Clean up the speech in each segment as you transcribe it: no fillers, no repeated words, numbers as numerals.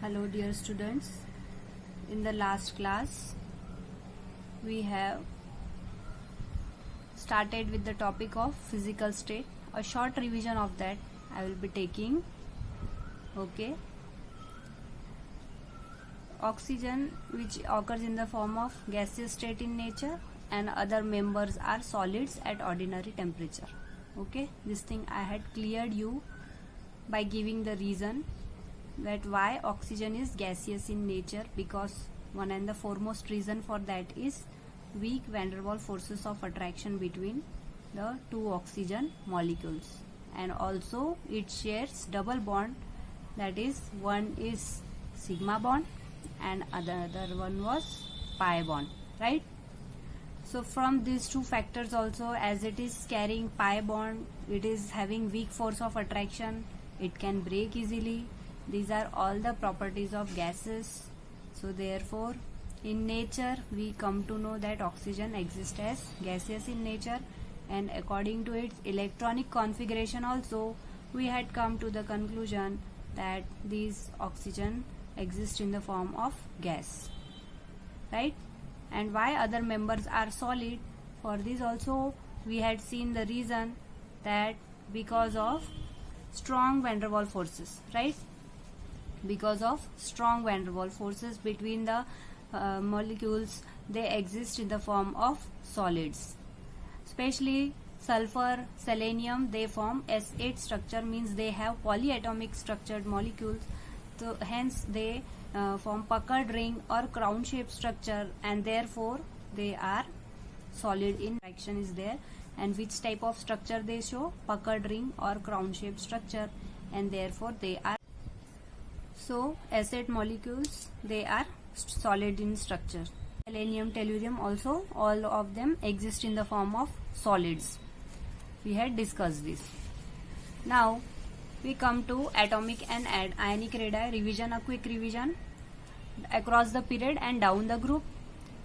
Hello dear students, in the last class we have started with the topic of physical state. A short revision of that I will be taking. Okay. Oxygen, which occurs in the form of gaseous state in nature, and other members are solids at ordinary temperature. Okay, this thing I had cleared you by giving the reason that why oxygen is gaseous in nature, because one and the foremost reason for that is weak van der Waals forces of attraction between the two oxygen molecules, and also it shares double bond, that is one is sigma bond and other one was pi bond, right? So from these two factors also, as it is carrying pi bond, it is having weak force of attraction, it can break easily. These are all the properties of gases. So therefore in nature we come to know that oxygen exists as gaseous in nature, and according to its electronic configuration also we had come to the conclusion that these oxygen exist in the form of gas, right? And why other members are solid, for this also we had seen the reason that because of strong van der Waals forces, right? Because of strong van der Waals forces between the molecules, they exist in the form of solids. Especially sulfur, selenium, they form S8 structure, means they have polyatomic structured molecules. So hence they form puckered ring or crown shaped structure, and therefore they are solid in action is there. And which type of structure they show? Puckered ring or crown shaped structure, and therefore they are. So acid molecules, they are solid in structure. Selenium, tellurium also, all of them exist in the form of solids. We had discussed this. Now we come to atomic and ionic radii. Revision, a quick revision. Across the period and down the group.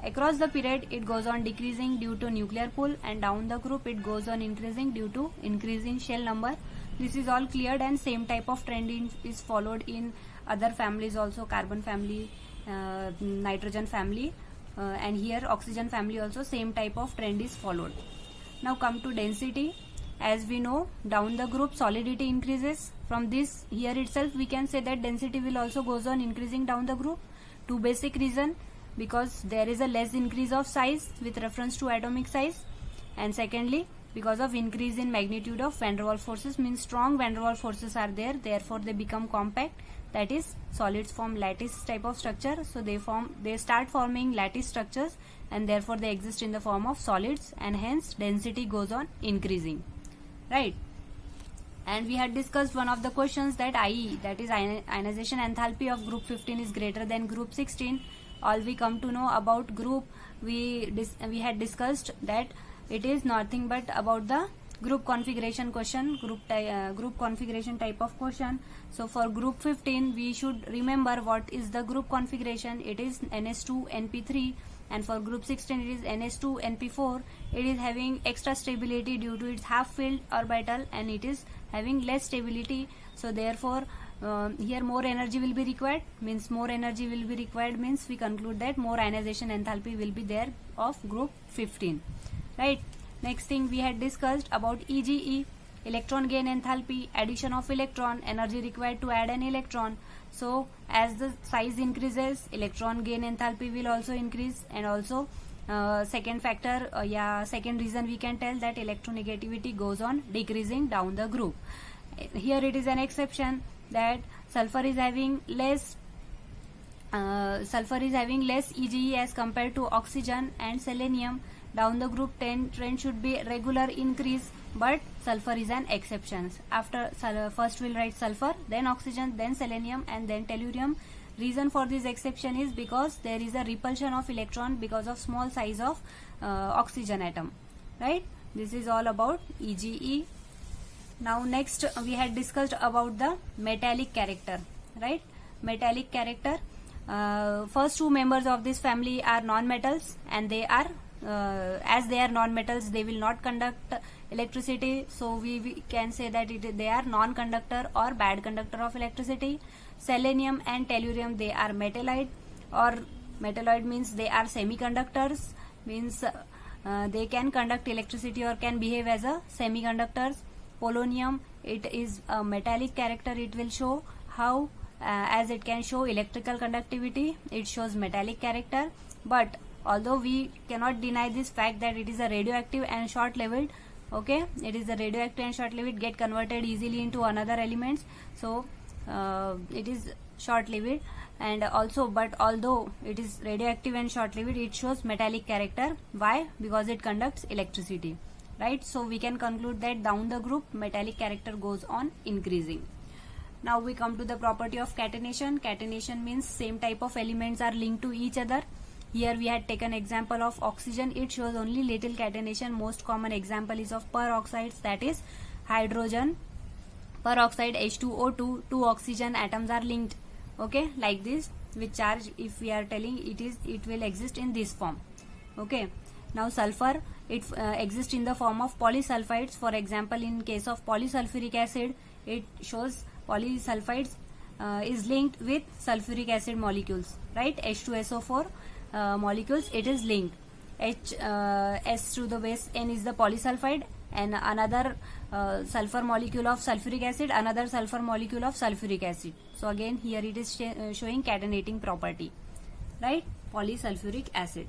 Across the period it goes on decreasing due to nuclear pull, and down the group it goes on increasing due to increase in shell number. This is all cleared, and same type of trend is followed in other families also, carbon family, nitrogen family, and here oxygen family also same type of trend is followed. Now come to density. As we know, down the group solidity increases. From this here itself we can say that density will also goes on increasing down the group. Two basic reason: because there is a less increase of size with reference to atomic size, and secondly because of increase in magnitude of van der Waals forces, means strong van der Waals forces are there, therefore they become compact, that is solids form lattice type of structure. So they start forming lattice structures, and therefore they exist in the form of solids, and hence density goes on increasing, right? And we had discussed one of the questions that IE, that is ionization enthalpy of group 15 is greater than group 16. All we come to know about group, we had discussed that it is nothing but about the group configuration question, group configuration type of question. So for group 15 we should remember what is the group configuration. It is NS2 NP3, and for group 16 it is NS2 NP4. It is having extra stability due to its half filled orbital, and it is having less stability. So therefore here more energy will be required, means more energy will be required, means we conclude that more ionization enthalpy will be there of group 15, right? Next thing we had discussed about EGE, electron gain enthalpy, addition of electron, energy required to add an electron. So as the size increases, electron gain enthalpy will also increase, and also second factor, second reason we can tell that electronegativity goes on decreasing down the group. Here it is an exception that sulfur is having less EGE as compared to oxygen and selenium. Down the group trend should be regular increase, but sulfur is an exception. After first we'll write sulfur, then oxygen, then selenium, and then tellurium. Reason for this exception is because there is a repulsion of electron because of small size of oxygen atom, right? This is all about EGE. Now next we had discussed about the metallic character, right? Metallic character. First two members of this family are non-metals, and they are as they are non-metals, they will not conduct electricity, so we can say that they are non-conductor or bad conductor of electricity. Selenium and tellurium, they are metalloid, or metalloid means they are semiconductors, means they can conduct electricity or can behave as a semiconductors. Polonium, it is a metallic character, it will show how as it can show electrical conductivity, it shows metallic character. But although we cannot deny this fact that it is a radioactive and short-lived, okay, it is a radioactive and short-lived, get converted easily into another elements, so it is short-lived. And also, but although it is radioactive and short-lived, it shows metallic character. Why? Because it conducts electricity, right? So we can conclude that down the group metallic character goes on increasing. Now we come to the property of catenation. Catenation means same type of elements are linked to each other. Here we had taken example of oxygen, it shows only little catenation. Most common example is of peroxides, that is hydrogen peroxide H2O2, two oxygen atoms are linked, okay, like this with charge. If we are telling it will exist in this form, okay. Now sulfur, it exists in the form of polysulfides. For example, in case of polysulfuric acid, it shows polysulfides is linked with sulfuric acid molecules, right? H2SO4 molecules, it is linked. S to the base N is the polysulfide, and another sulfur molecule of sulfuric acid, another sulfur molecule of sulfuric acid. So again here it is showing catenating property, right? Polysulfuric acid.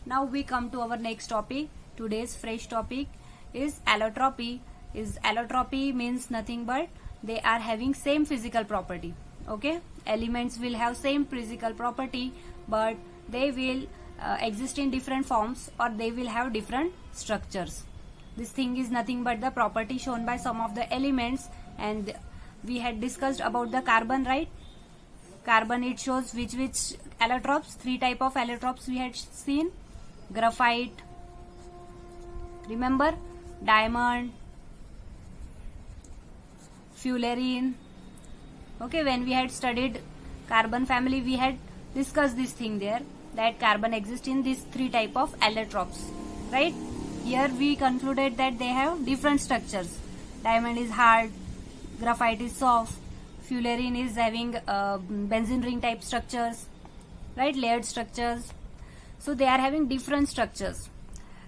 Now we come to our next topic. Today's fresh topic is allotropy. Allotropy means nothing but they are having same physical property, okay. Elements will have same physical property, but they will exist in different forms, or they will have different structures. This thing is nothing but the property shown by some of the elements, and we had discussed about the carbon, right? Carbon, it shows which allotropes. Three type of allotropes we had seen: graphite, remember, diamond, fullerene, okay. When we had studied carbon family, we had discussed this thing there, that carbon exists in these three type of allotropes, right? Here we concluded that they have different structures. Diamond is hard, graphite is soft, fullerene is having benzene ring type structures, right? Layered structures. So they are having different structures.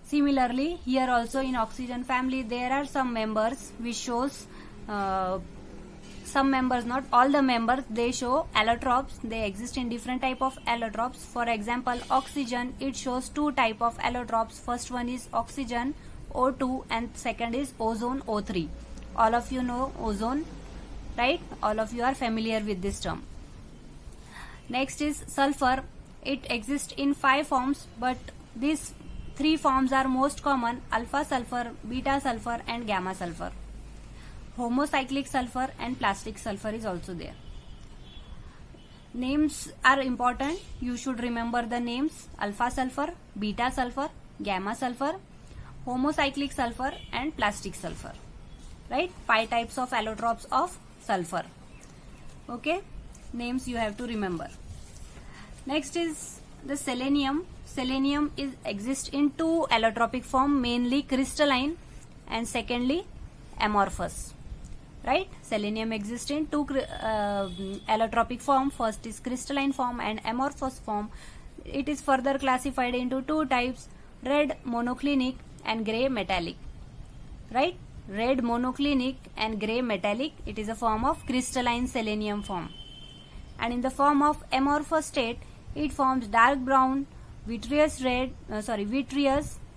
Similarly, here also in oxygen family, there are some members which shows some members, not all the members, they show allotropes. They exist in different type of allotropes. For example, oxygen, it shows two type of allotropes. First one is oxygen O2 and second is ozone O3. All of you know ozone, right? All of you are familiar with this term. Next is sulfur. It exists in 5 forms, but these 3 forms are most common: alpha sulfur, beta sulfur and gamma sulfur. Homocyclic sulfur and plastic sulfur is also there. Names are important. You should remember the names: alpha sulfur, beta sulfur, gamma sulfur, homocyclic sulfur and plastic sulfur, right? 5 types of allotropes of sulfur, okay. Names you have to remember. Next is the selenium. Selenium exists in 2 allotropic form, mainly crystalline and secondly amorphous, right? Selenium exists in 2 allotropic form. First is crystalline form and amorphous form. It is further classified into 2 types: red monoclinic and gray metallic, right? Red monoclinic and gray metallic, it is a form of crystalline selenium form. And in the form of amorphous state, it forms dark brown, vitreous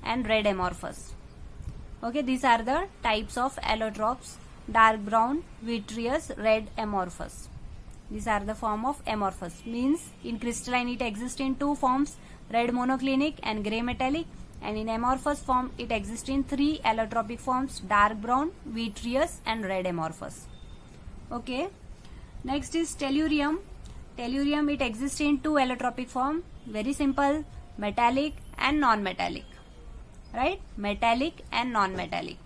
and red amorphous. Okay, these are the types of allotropes: dark brown, vitreous, red, amorphous. These are the form of amorphous. Means in crystalline it exists in 2 forms: red monoclinic and gray metallic. And in amorphous form it exists in 3 allotropic forms: dark brown, vitreous and red amorphous. Okay. Next is tellurium. Tellurium, it exists in 2 allotropic form. Very simple: metallic and non-metallic, right? Metallic and non-metallic.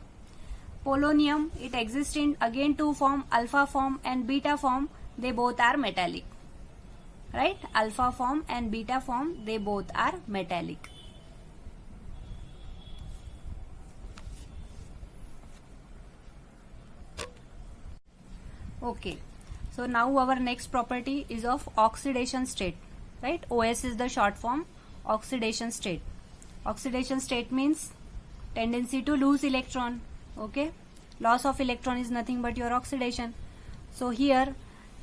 Polonium, it exists in again 2 form: alpha form and beta form. They both are metallic, right? Alpha form and beta form, they both are metallic. Okay, so now our next property is of oxidation state, right? OS is the short form, oxidation state. Oxidation state means tendency to lose electron. Okay, loss of electron is nothing but your oxidation. So here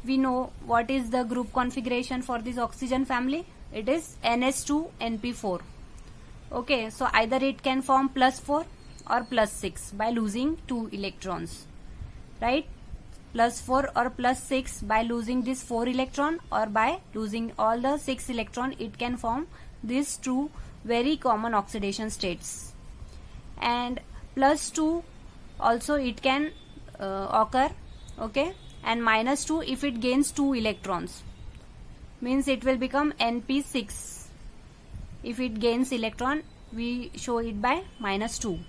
we know what is the group configuration for this oxygen family. It is NH2NP4. Okay, so either it can form +4 or +6 by losing 2 electrons, right? +4 or +6 by losing this 4 electron, or by losing all the 6 electron, it can form these two very common oxidation states. And +2 also it can occur, okay, and -2 if it gains 2 electrons, means it will become NP6. If it gains electron, we show it by -2.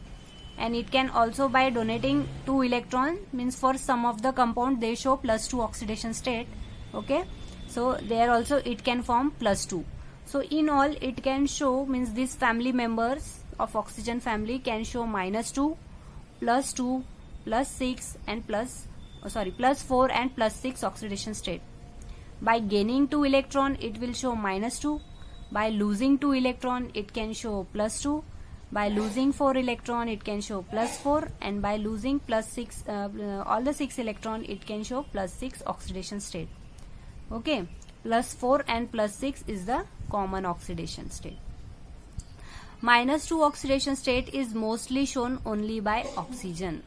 And it can also by donating 2 electron, means for some of the compound they show +2 oxidation state. Okay, so there also it can form +2. So in all it can show, means these family members of oxygen family can show -2, +2, +6 and +4 and +6 oxidation state. By gaining 2 electron it will show -2. By losing 2 electron it can show +2. By losing 4 electron it can show +4, and by losing +6 all the 6 electron it can show +6 oxidation state. Okay, +4 and +6 is the common oxidation state. -2 oxidation state is mostly shown only by oxygen.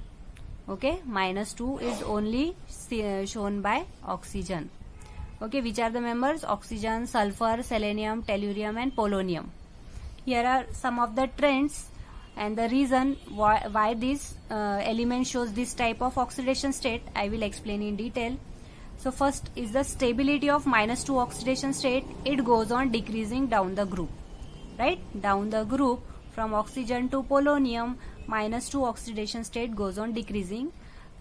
Okay, -2 is only shown by oxygen. Okay, which are the members? Oxygen, sulfur, selenium, tellurium and polonium. Here are some of the trends and the reason why this element shows this type of oxidation state. I will explain in detail. So first is the stability of -2 oxidation state. It goes on decreasing down the group, right? Down the group from oxygen to polonium, -2 oxidation state goes on decreasing.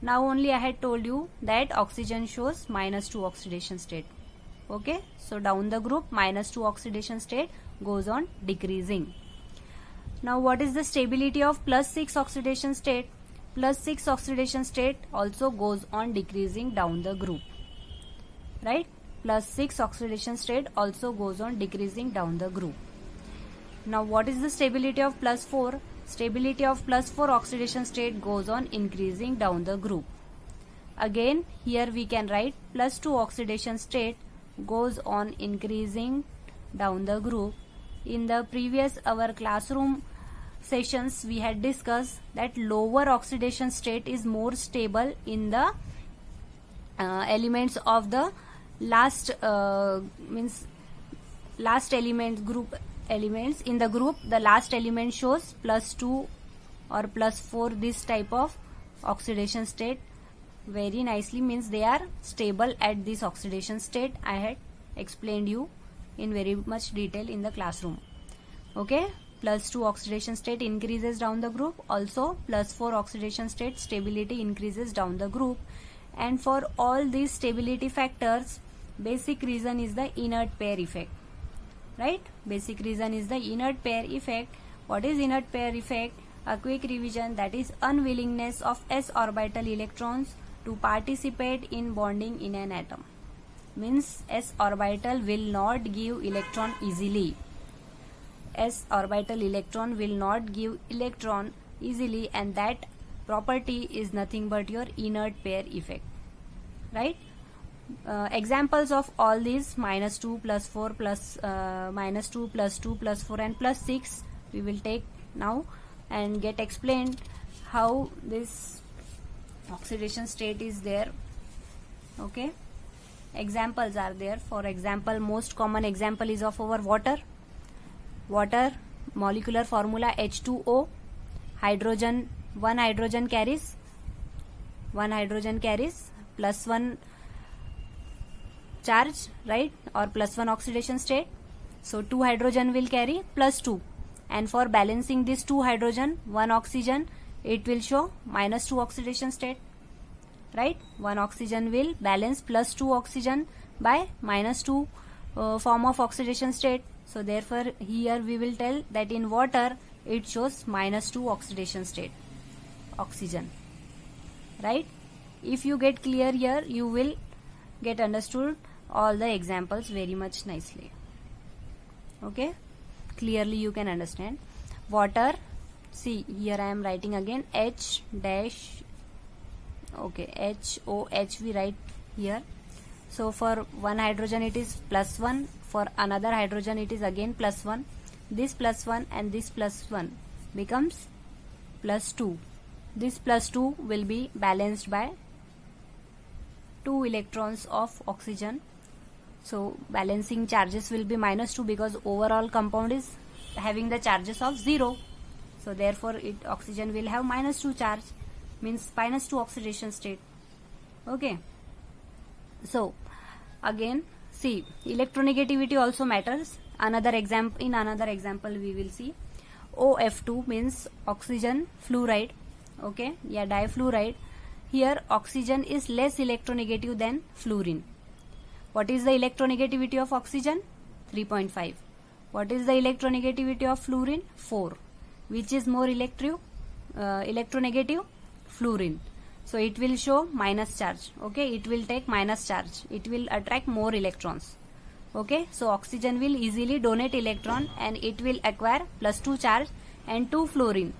Now only I had told you that oxygen shows -2 oxidation state. Okay, so down the group -2 oxidation state goes on decreasing. Now what is the stability of +6 oxidation state? +6 oxidation state also goes on decreasing down the group, right? +6 oxidation state also goes on decreasing down the group. Now what is the stability of +4? Stability of +4 oxidation state goes on increasing down the group. Again here we can write +2 oxidation state goes on increasing down the group. In the previous our classroom sessions we had discussed that lower oxidation state is more stable in the elements of the last last element group elements. In the group the last element shows +2 or +4, this type of oxidation state very nicely, means they are stable at this oxidation state. I had explained you in very much detail in the classroom. Okay, +2 oxidation state increases down the group, also +4 oxidation state stability increases down the group. And for all these stability factors, basic reason is the inert pair effect, right? Basic reason is the inert pair effect. What is inert pair effect? A quick revision, that is unwillingness of s orbital electrons to participate in bonding in an atom. Means s orbital will not give electron easily. S orbital electron will not give electron easily, and that property is nothing but your inert pair effect, right? Examples of all these -2, +4, -2, +2, +4 and +6 we will take now and get explained how this oxidation state is there. Okay, examples are there. For example, most common example is of our water. Molecular formula H2O. Hydrogen, one hydrogen carries +1 charge, right, or +1 oxidation state. So 2 hydrogen will carry +2, and for balancing this 2 hydrogen, 1 oxygen, it will show -2 oxidation state, right? 1 oxygen will balance +2 oxygen by -2 form of oxidation state. So therefore here we will tell that in water it shows -2 oxidation state, oxygen, right? if you get clear here, you will get understood all the examples very much nicely. Okay, clearly you can understand. Water, see here I am writing again H dash, okay, HOH we write here. So for one hydrogen it is +1, for another hydrogen it is again +1. This +1 and this +1 becomes +2. This +2 will be balanced by 2 electrons of oxygen. So balancing charges will be -2 because overall compound is having the charges of 0. So therefore oxygen will have -2 charge, means -2 oxidation state. Okay. So again see, electronegativity also matters. In another example we will see OF2 means oxygen fluoride. Okay, yeah, difluoride. Here oxygen is less electronegative than fluorine. What is the electronegativity of oxygen? 3.5. What is the electronegativity of fluorine? 4. Which is more electronegative? Fluorine. So it will show minus charge. Okay, it will take minus charge. It will attract more electrons. Okay, so oxygen will easily donate electron and it will acquire +2 charge and 2 fluorine.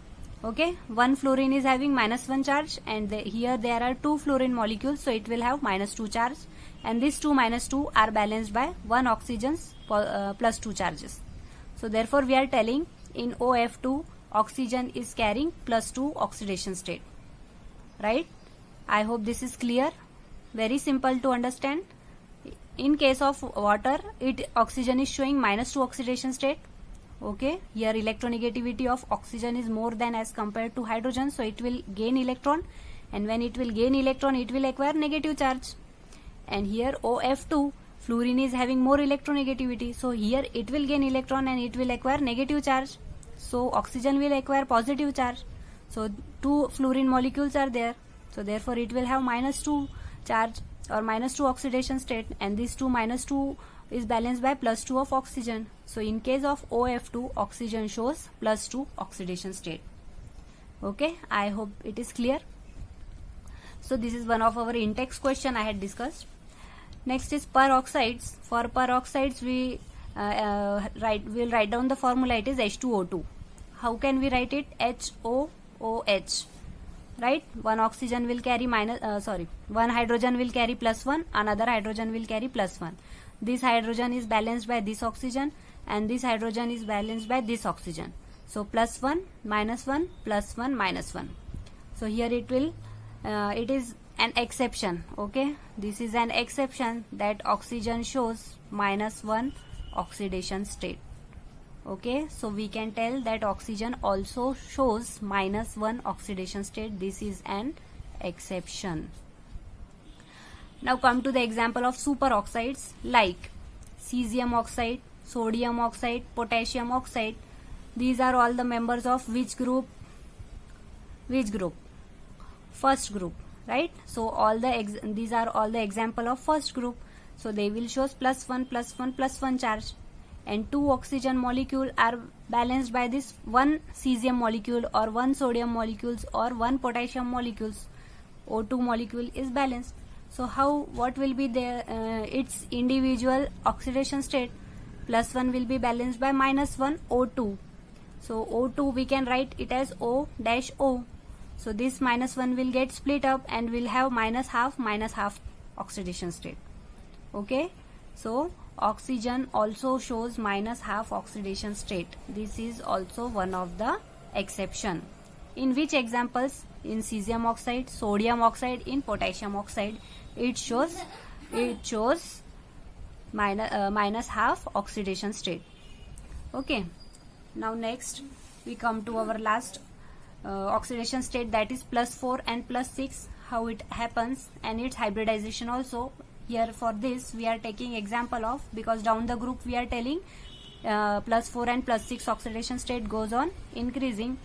Okay, one fluorine is having -1 charge and here there are 2 fluorine molecules, so it will have -2 charge, and these 2 -2 are balanced by 1 oxygen's +2 charges. So therefore we are telling in OF2 oxygen is carrying +2 oxidation state. Right? I hope this is clear. Very simple to understand. In case of water, oxygen is showing -2 oxidation state. Okay, here electronegativity of oxygen is more than as compared to hydrogen, so it will gain electron, and when it will gain electron it will acquire negative charge. And here OF2, fluorine is having more electronegativity, so here it will gain electron and it will acquire negative charge. So oxygen will acquire positive charge. So 2 fluorine molecules are there, so therefore it will have -2 charge or -2 oxidation state, and this 2 -2 is balanced by +2 of oxygen. So in case of OF2, oxygen shows +2 oxidation state. Okay, I hope it is clear. So this is one of our in-text question I had discussed. Next is peroxides. For peroxides we will write down the formula. It is H2O2. How can we write it? HOOH. Right? One oxygen will carry one hydrogen will carry +1, another hydrogen will carry +1. This hydrogen is balanced by this oxygen and this hydrogen is balanced by this oxygen. So +1, -1, +1, -1. So here it is an exception. Okay, this is an exception that oxygen shows -1 oxidation state. Okay, so we can tell that oxygen also shows -1 oxidation state. This is an exception. Now come to the example of superoxides like cesium oxide, sodium oxide, potassium oxide. These are all the members of which group? Which group? First group, right? So these are all the example of first group. So they will show +1, +1, +1 charge. And 2 oxygen molecule are balanced by this 1 cesium molecule or 1 sodium molecules or 1 potassium molecules. O2 molecule is balanced. So what will be its individual oxidation state? +1 will be balanced by -1 O2. So O2 we can write it as O-O. So this -1 will get split up and will have -half oxidation state. Okay, so oxygen also shows -half oxidation state. This is also one of the exception. In which examples? In cesium oxide, sodium oxide, in potassium oxide, it shows -half oxidation state. Okay, now next we come to our last oxidation state, that is +4 and +6. How it happens and its hybridization also. Here for this we are taking example of, because down the group we are telling +4 and +6 oxidation state goes on increasing.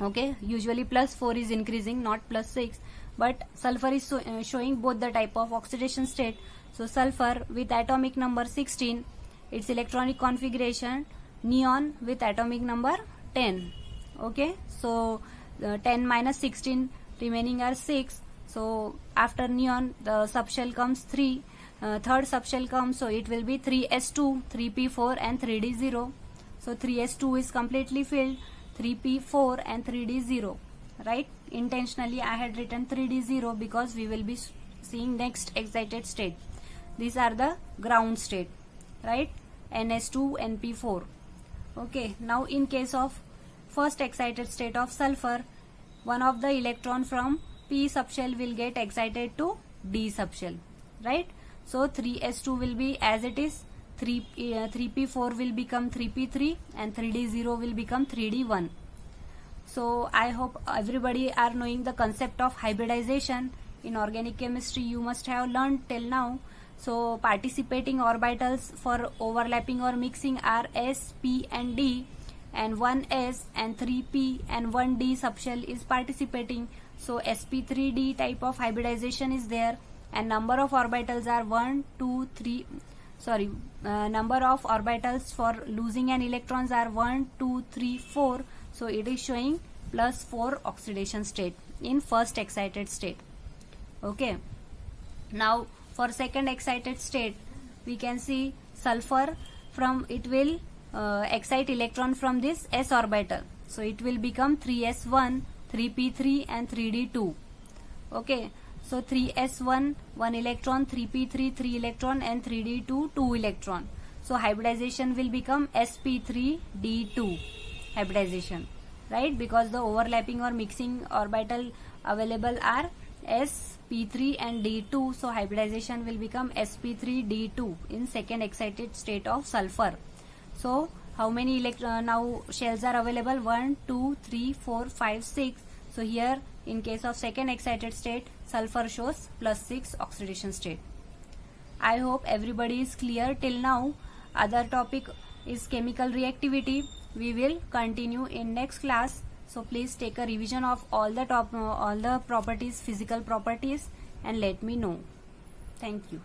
Okay, usually +4 is increasing, not +6, but sulfur is showing both the type of oxidation state. So sulfur with atomic number 16, its electronic configuration neon with atomic number 10. Okay, so 10 - 16 remaining are 6. So after neon, the subshell comes 3. Third subshell comes, so it will be 3s2, 3p4 and 3d0. So 3s2 is completely filled, 3p4 and 3d0. Right? Intentionally I had written 3d0 because we will be seeing next excited state. These are the ground state, right? ns2, np4. Okay, now in case of first excited state of sulfur, one of the electron from p subshell will get excited to d subshell, right? So 3s2 will be as it is, 3p4 will become 3p3 and 3d0 will become 3d1. So I hope everybody are knowing the concept of hybridization. In organic chemistry you must have learned till now. So participating orbitals for overlapping or mixing are s, p and d, and 1s and 3p and 1d subshell is participating. So sp3d type of hybridization is there, and number of orbitals are number of orbitals for losing an electrons are 1, 2, 3, 4. So it is showing +4 oxidation state in first excited state. Okay. Now for second excited state, we can see sulfur from it will excite electron from this s orbital. So it will become 3s1, 3p3 and 3d2. Okay. So 3s1 1 electron, 3p3 3 electron and 3d2 2 electron. So hybridization will become sp3d2 hybridization, right? Because the overlapping or mixing orbital available are s, p3 and d2. So hybridization will become sp3d2 in second excited state of sulfur. So how many now shells are available? 1, 2, 3, 4, 5, 6. So here in case of second excited state, sulfur shows +6 oxidation state. I hope everybody is clear till now. Other topic is chemical reactivity. We will continue in next class. So please take a revision of all the properties, physical properties, and let me know. Thank you.